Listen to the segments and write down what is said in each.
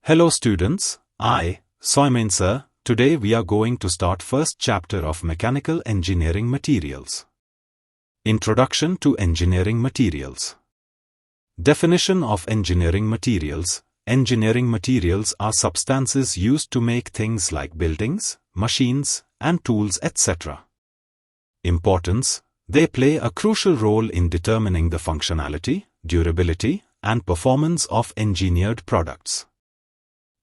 Hello students, I, Soumen sir, today we are going to start first chapter of Mechanical Engineering Materials. Introduction to Engineering Materials. Definition of engineering materials. Engineering materials are substances used to make things like buildings, machines, and tools, etc. Importance. They play a crucial role in determining the functionality, durability, and performance of engineered products.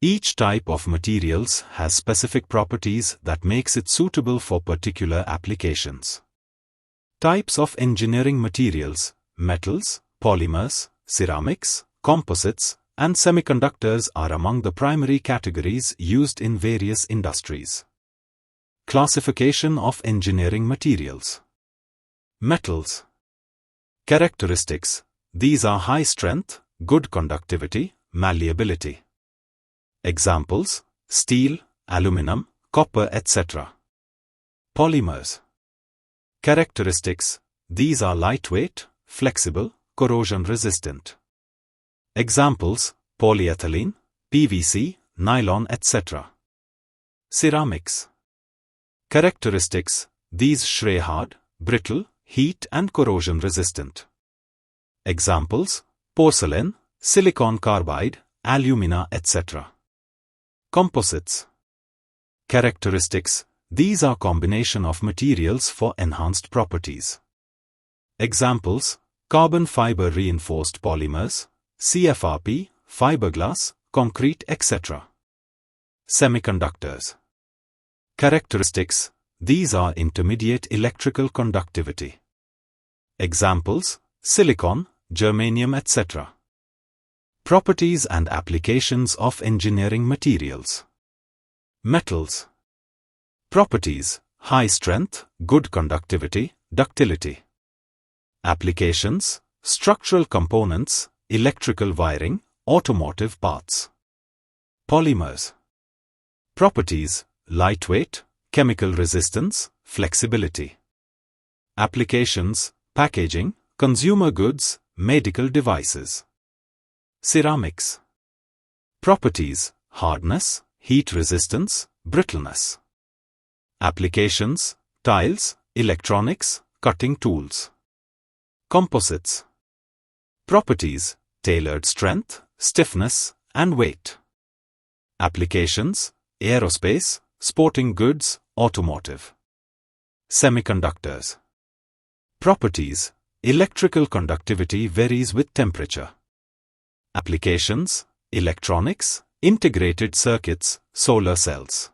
Each type of materials has specific properties that makes it suitable for particular applications. Types of engineering materials: metals, polymers, ceramics, composites, and semiconductors are among the primary categories used in various industries. Classification of engineering materials. Metals. Characteristics. These are high strength, good conductivity, malleability. Examples: steel, aluminum, copper, etc. Polymers. Characteristics. These are lightweight, flexible, corrosion resistant. Examples: polyethylene, PVC, nylon, etc. Ceramics. Characteristics. These shred hard, brittle, heat and corrosion resistant. Examples: porcelain, silicon carbide, alumina, etc. Composites. Characteristics. These are combination of materials for enhanced properties. Examples: carbon fiber reinforced polymers, CFRP, fiberglass, concrete, etc. Semiconductors. Characteristics. These are intermediate electrical conductivity. Examples: silicon, germanium, etc. Properties and applications of engineering materials. Metals. Properties: high strength, good conductivity, ductility. Applications: structural components, electrical wiring, automotive parts. Polymers. Properties: lightweight, chemical resistance, flexibility. Applications: packaging, consumer goods, medical devices. Ceramics. Properties: hardness, heat resistance, brittleness. Applications: tiles, electronics, cutting tools. Composites. Properties: tailored strength, stiffness, and weight. Applications: aerospace, sporting goods, automotive. Semiconductors. Properties: electrical conductivity varies with temperature. Applications: electronics, integrated circuits, solar cells.